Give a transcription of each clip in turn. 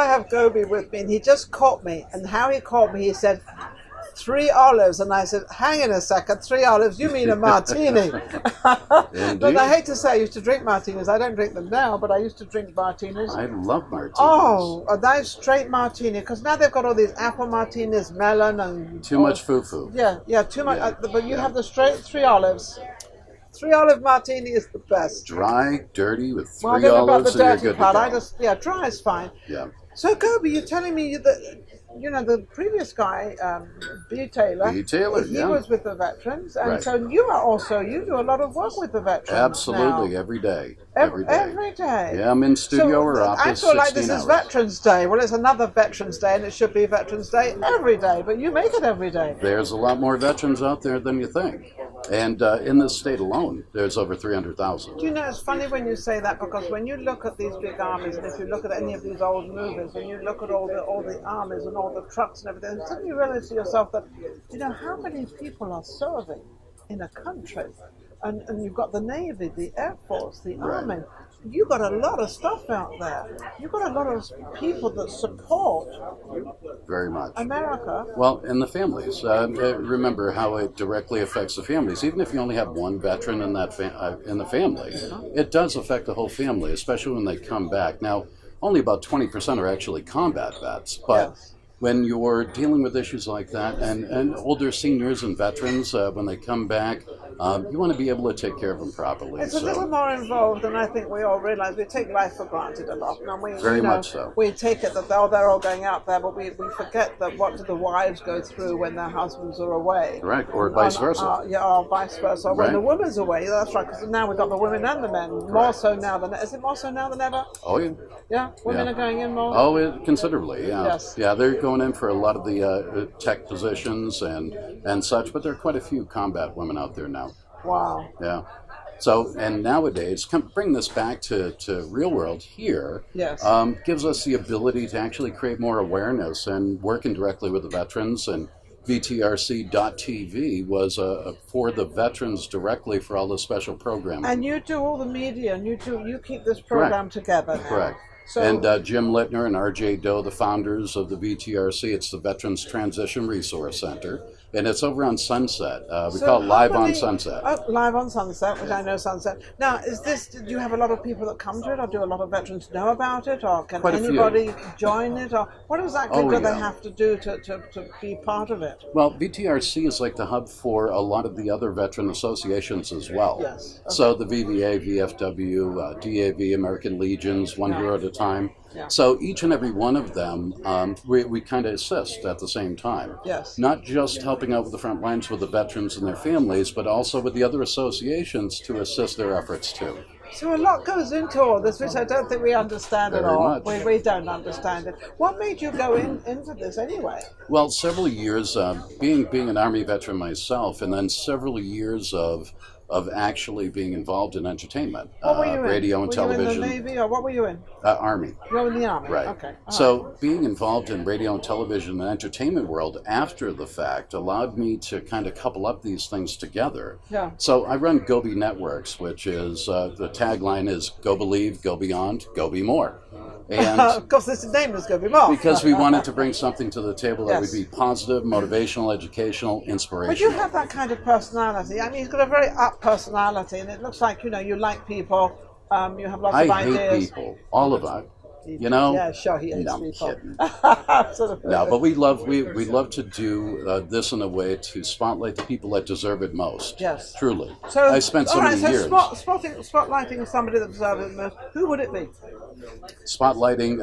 I have Gobi with me, and he just caught me. And how he caught me, he said, 3 olives. And I said, hang in a second, 3 olives? You mean a martini? But I hate to say I used to drink martinis. I don't drink them now, but I used to drink martinis. I love martinis. Oh, a nice straight martini, because now they've got all these apple martinis, melon, and... Too much foo-foo. Yeah, too much. But you have the straight 3 olives. 3 olive martini is the best. Dry, dirty, with 3 well, I don't know olives, about the and you're dirty good part. Dry is fine. Yeah. So, Gobi, you're telling me that, the previous guy, B. Taylor, he was with the veterans, and so you do a lot of work with the veterans. Absolutely, now. every day. Every day. Yeah, I'm in studio or office. I feel like this is Veterans Day. Well, it's another Veterans Day, and it should be Veterans Day every day, but you make it every day. There's a lot more veterans out there than you think. And in this state alone, there's over 300,000. Do you know, it's funny when you say that, because when you look at these big armies, and if you look at any of these old movies, and you look at all the armies and all the trucks and everything, suddenly you realize to yourself that, how many people are serving in a country? And you've got the Navy, the Air Force, the Army. You've got a lot of stuff out there. You've got a lot of people that support very much America. Well, and the families. Remember how it directly affects the families. Even if you only have one veteran in that in the family, it does affect the whole family, especially when they come back. Now, only about 20% are actually combat vets, but when you're dealing with issues like that, and older seniors and veterans, when they come back, you want to be able to take care of them properly. It's a little more involved than I think we all realize. We take life for granted a lot. And very much so. We take it that they're all going out there, but we forget that what do the wives go through when their husbands are away. Right, or vice versa. Or vice versa. Or when the woman's away, that's right, because now we've got the women and the men. More so now than ever. Is it more so now than ever? Oh, yeah. Yeah? Women are going in more? Oh, considerably, yeah. Yes. Yeah, they're going in for a lot of the tech positions and such, but there are quite a few combat women out there now. Wow. Yeah. So, and nowadays, bring this back to real world here, gives us the ability to actually create more awareness, and working directly with the veterans, and VTRC.TV was for the veterans directly for all the special programming. And you do all the media, and you keep this program together now. Correct. So, and Jim Littner and R.J. Doe, the founders of the VTRC, it's the Veterans Transition Resource Center, and it's over on Sunset. We call it Live on Sunset. Live on Sunset, which I know Sunset. Now, do you have a lot of people that come to it, or do a lot of veterans know about it, or can anybody join it, or what exactly do they have to do to be part of it? Well, VTRC is like the hub for a lot of the other veteran associations as well. Yes. Okay. So the VVA, VFW, DAV, American Legions, One Hero at a Time. Yeah. So each and every one of them, we kind of assist at the same time. Yes. Not just helping out with the front lines with the veterans and their families, but also with the other associations to assist their efforts too. So a lot goes into all this, which I don't think we understand at all. We don't understand it. What made you go into this anyway? Well, several years, being an Army veteran myself, and then several years of actually being involved in entertainment, radio and television. Were you in the Navy, or what were you in? Army. You were in the Army, right? Okay. So being involved in radio and television and entertainment world after the fact allowed me to kind of couple up these things together. Yeah. So I run Gobi Networks, which is the tagline is "Go Believe, Go Beyond, Go Be More." And of course, this name is Go Be More. Because we wanted to bring something to the table that would be positive, motivational, educational, inspirational. But you have that kind of personality. I mean, you've got a very up personality, and it looks like, you like people, you have lots of ideas. I hate people, all of us. Yeah, sure, he hates people. Kidding. No, but we love to do this in a way to spotlight the people that deserve it most. Yes. Truly. So, I spent so many years. Spotlighting somebody that deserves it most, who would it be? Spotlighting,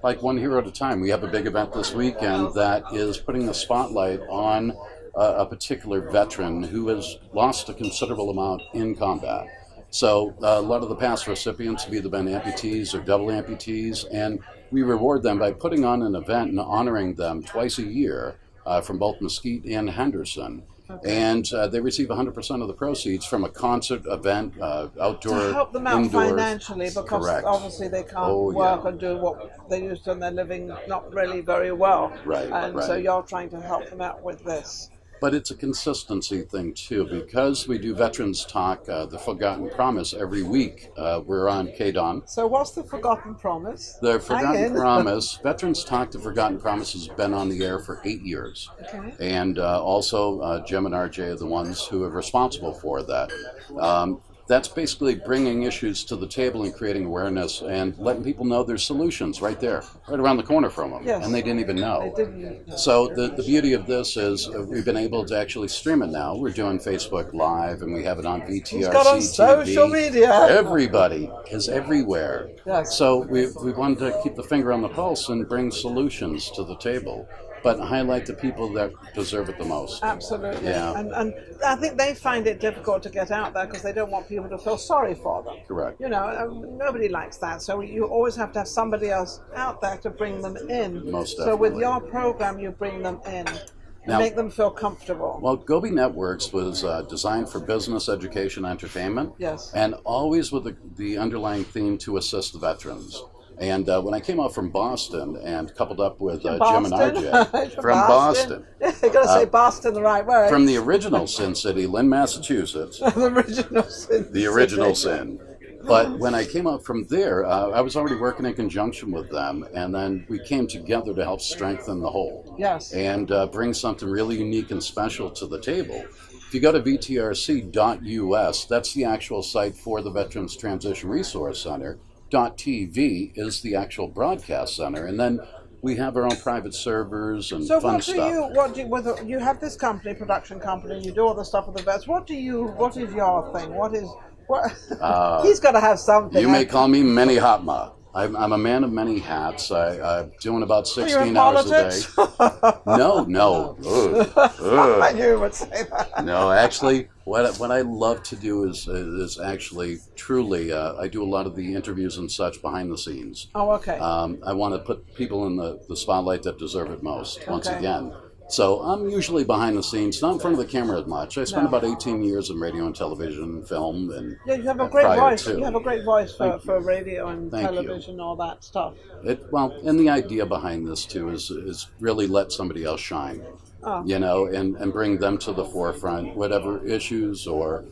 like One Hero at a Time. We have a big event this weekend that is putting the spotlight on a particular veteran who has lost a considerable amount in combat. So a lot of the past recipients have either been amputees or double amputees, and we reward them by putting on an event and honoring them twice a year from both Mesquite and Henderson. Okay. And they receive 100% of the proceeds from a concert, event, outdoor, to help them out indoor, financially, because obviously they can't work and do what they used to, and they're living not really very well. Right. And so you're trying to help them out with this. But it's a consistency thing too, because we do Veterans Talk, the Forgotten Promise, every week. We're on KDON. So what's the Forgotten Promise? The Forgotten Promise, Veterans Talk, the Forgotten Promise has been on the air for 8 years. Okay. And also Jim and RJ are the ones who are responsible for that. That's basically bringing issues to the table and creating awareness and letting people know there's solutions right there, right around the corner from them. Yes. And they didn't even know. They didn't. So the beauty of this is we've been able to actually stream it now. We're doing Facebook Live and we have it on VTRC It's got on social media. Everybody is everywhere. Yes. So we wanted to keep the finger on the pulse and bring solutions to the table, but highlight the people that deserve it the most. Absolutely. Yeah. And I think they find it difficult to get out there because they don't want people to feel sorry for them. Correct. You know, nobody likes that. So you always have to have somebody else out there to bring them in. Most So with definitely. your program, you bring them in and Now- make them feel comfortable. Well, Gobi Networks was designed for business, education, entertainment, Yes. and always with the underlying theme to assist the veterans. And when I came out from Boston and coupled up with Jim and RJ from Boston, You've got to say Boston the right way. from the original Sin City, Lynn, Massachusetts, the original Sin. the original City. Sin. But when I came out from there, I was already working in conjunction with them, and then we came together to help strengthen the whole. Yes. And bring something really unique and special to the table. If you go to VTRC.us, that's the actual site for the Veterans Transition Resource Center. .tv is the actual broadcast center, and then we have our own private servers and So fun what do stuff. you have this company, production company, and you do all the stuff with the vets. What is your thing? What he's got to have something. You may call me Many Hotma. I'm a man of many hats. I'm doing about Are you 16 in hours a politics? day. No. Ugh. I knew you would say that. No, actually, what I love to do is actually truly I do a lot of the interviews and such behind the scenes. Oh, okay. I want to put people in the spotlight that deserve it most. Once Okay. again. So I'm usually behind the scenes, not in front of the camera as much. I spent No. about 18 years in radio and television and film. And Yeah, you have a great prior voice. to. You have a great voice for radio and Thank you. television, all that stuff. And the idea behind this too is really let somebody else shine. Oh. You know, and bring them to the forefront, whatever issues or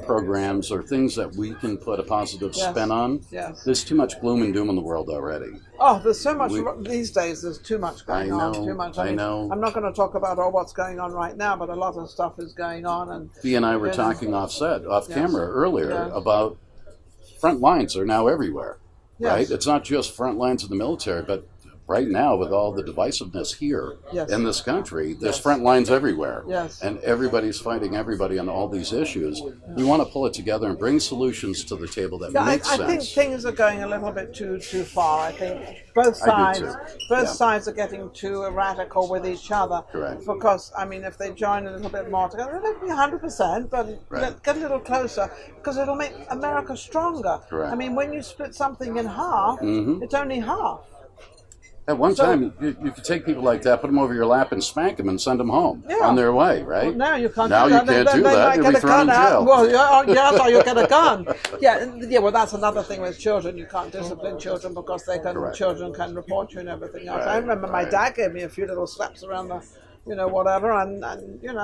programs or things that we can put a positive Yes. spin on. Yes. There's too much gloom and doom in the world already. Oh, there's so much these days. There's too much going I on. know, Too much. I know. I'm not going to talk about all what's going on right now, but a lot of stuff is going on. And Dee and I were Yes. talking off Yes. camera earlier Yes. about front lines are now everywhere, Yes. right? It's not just front lines of the military, but right now with all the divisiveness here Yes. in this country, there's Yes. front lines everywhere. Yes. And everybody's fighting everybody on all these issues. We want to pull it together and bring solutions to the table that Yeah, make I sense. think things are going a little bit too far. I think both I do sides, too. Yeah. sides are getting too radical with each other. Correct. Because I mean, if they join a little bit more together, it won't be 100%, but Right. get a little closer because it'll make America stronger. Correct. I mean, when you split something in half, Mhm. it's only half. At one So- time, you could take people like that, put them over your lap and spank them and send them home Yeah. on their way, right? Well, now you can't. Now do you that. can't They do might that. You'll get be a thrown in gun out. jail. Well, yes, or you get a gun. Yeah. Well, that's another thing with children. You can't discipline children because Correct. children can report you and everything else. I Right, remember my right. dad gave me a few little slaps around the, whatever, and I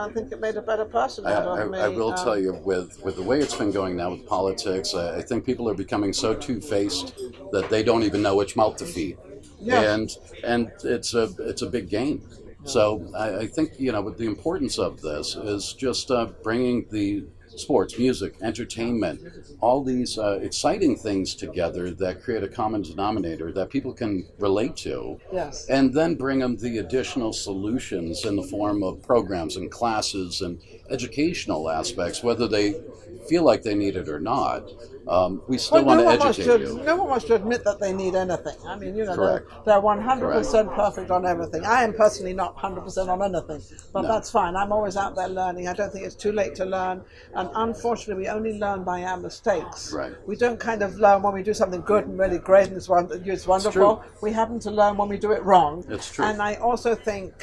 think it made a better person out of me. I will tell you, with the way it's been going now with politics, I think people are becoming so two-faced that they don't even know which mouth to feed. Yes. And it's a big game. So I think with the importance of this is just bringing the sports, music, entertainment, all these exciting things together that create a common denominator that people can relate to. Yes. And then bring them the additional solutions in the form of programs and classes and educational aspects, whether they feel like they need it or not. We still want to educate you. No one wants to admit that they need anything. I mean, Correct. they're 100% perfect on everything. I am personally not 100% on anything, but No. that's fine. I'm always out there learning. I don't think it's too late to learn. And unfortunately, we only learn by our mistakes. Right. We don't kind of learn when we do something good and really great and it's wonderful. true. We happen to learn when we do it wrong. It's true. And I also think,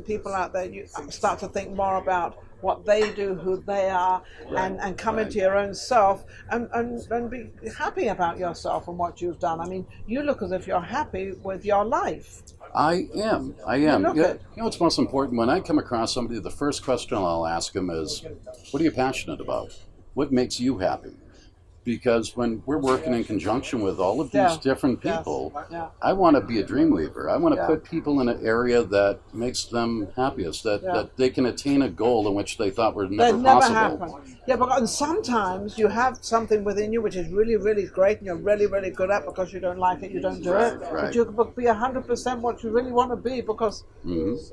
people out there start to think more about what they do, who they are, and come into your own self and be happy about yourself and what you've done. I mean, you look as if you're happy with your life. I am. You know what's most important? When I come across somebody, the first question I'll ask them is, what are you passionate about? What makes you happy? Because when we're working in conjunction with all of these different people, I want to be a dream weaver. I want to put people in an area that makes them happiest, that they can attain a goal in which they thought were never possible. Happen. Yeah, and sometimes you have something within you which is really, really great and you're really, really good at. Because you don't like it, you don't do it. Right. But you can be 100% what you really want to be, because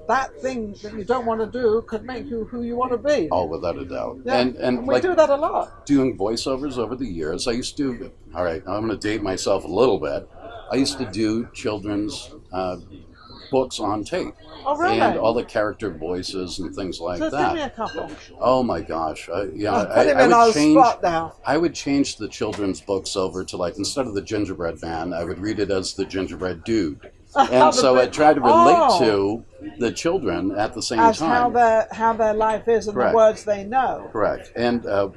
that thing that you don't want to do could make you who you want to be. Oh, without a doubt. Yeah. And we do that a lot. Doing voiceovers over the years, I used to, all right, I'm going to date myself a little bit. I used to do children's books on tape. Oh, really? And all the character voices and things like that. Give me a couple. Oh my gosh! I would change the children's books over to, like, instead of the gingerbread man, I would read it as the gingerbread dude, and so I tried to relate to the children at the same time. How their life is and the words they know. Correct. And one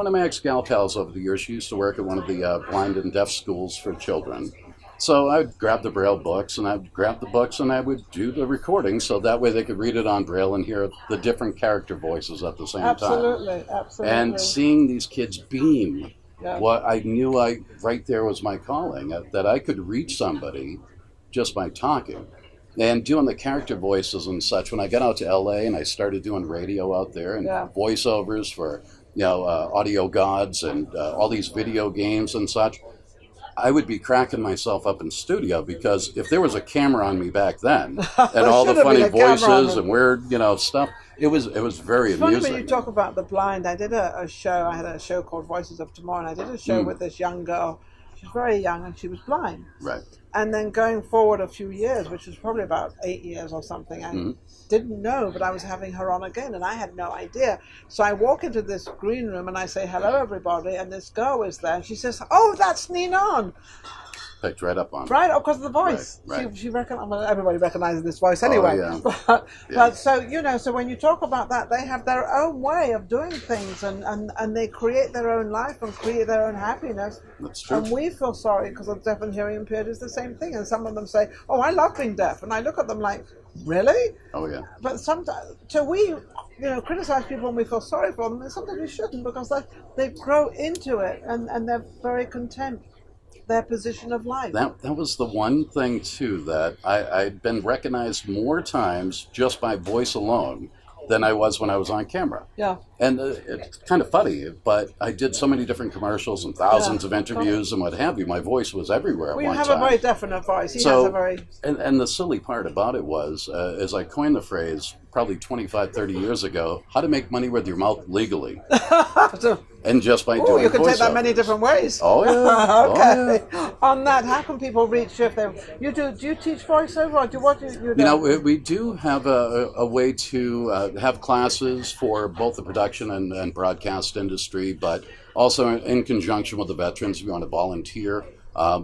of my ex-gal pals over the years, she used to work at one of the blind and deaf schools for children. So I would grab the Braille books, and I would grab the books, and I would do the recording, so that way they could read it on Braille and hear the different character voices at the same time. Absolutely. And seeing these kids beam, what I knew right there was my calling, that I could reach somebody just by talking. And doing the character voices and such, when I got out to LA and I started doing radio out there and voiceovers for audio gods and all these video games and such, I would be cracking myself up in studio, because if there was a camera on me back then and all the funny voices and weird, stuff, it was very amusing. Funny when you talk about the blind. I did a show. I had a show called Voices of Tomorrow, and I did a show with this young girl. She was very young and she was blind. Right. And then going forward a few years, which was probably about 8 years or something, I didn't know, but I was having her on again, and I had no idea. So I walk into this green room and I say, "Hello, everybody," and this girl is there, and she says, "Oh, that's Ninon." Picked right up on. Right, because of the voice. Right. She everybody recognizes this voice anyway. But so when you talk about that, they have their own way of doing things, and they create their own life and create their own happiness. That's true. And we feel sorry because of deaf and hearing impaired is the same thing. And some of them say, "Oh, I love being deaf," and I look at them like, "Really?" Oh yeah. But sometimes, so we, criticize people and we feel sorry for them, and sometimes we shouldn't, because they grow into it and they're very content. Their position of life. That was the one thing too, that I'd been recognized more times just by voice alone than I was when I was on camera. Yeah. And it's kind of funny, but I did so many different commercials and thousands of interviews and what have you. My voice was everywhere at one time. You have a very definite voice. He has a very... And the silly part about it was, as I coined the phrase probably 25, 30 years ago, how to make money with your mouth legally. And just by doing you can take that voiceovers. many different ways. Oh, yeah. Okay. Oh, yeah. On that, how can people reach you if they... Do you teach voiceover, or what do you do? We do have a way to have classes for both the production and broadcast industry, but also in conjunction with the veterans, if you want to volunteer.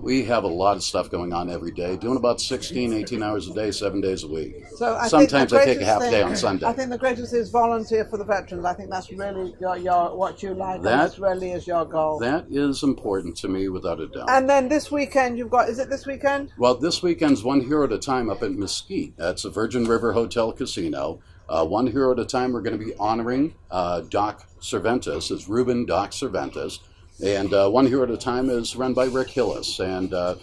We have a lot of stuff going on every day, doing about 16, 18 hours a day, 7 days a week. So sometimes I take a half day on Sunday. I think the greatest is volunteer for the veterans. I think that's really your what you like. That really is your goal. That is important to me, without a doubt. And then this weekend, is it this weekend? Well, this weekend's One Hero at a Time up at Mesquite. That's a Virgin River Hotel Casino. One Hero at a Time, we're going to be honoring Doc Cervantes. It's Ruben Doc Cervantes. And One Hero at a Time is run by Rick Hillis, and of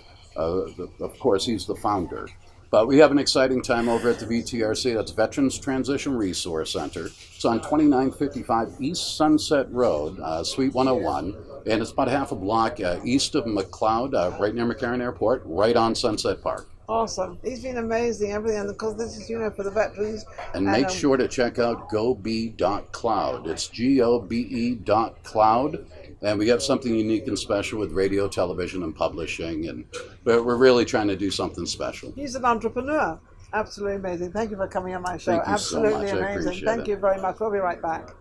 course he's the founder. But we have an exciting time over at the VTRC. That's Veterans Transition Resource Center. It's on 2955 East Sunset Road, Suite 101, and it's about half a block east of McLeod, right near McCarran Airport, right on Sunset Park. Awesome. He's been amazing, everything, because this is, for the veterans. And make sure to check out gobi.cloud. It's GOBE.cloud. And we have something unique and special with radio, television, and publishing. And we're really trying to do something special. He's an entrepreneur. Absolutely amazing. Thank you for coming on my show. Thank you Absolutely so much. amazing. Thank you very much. We'll be right back.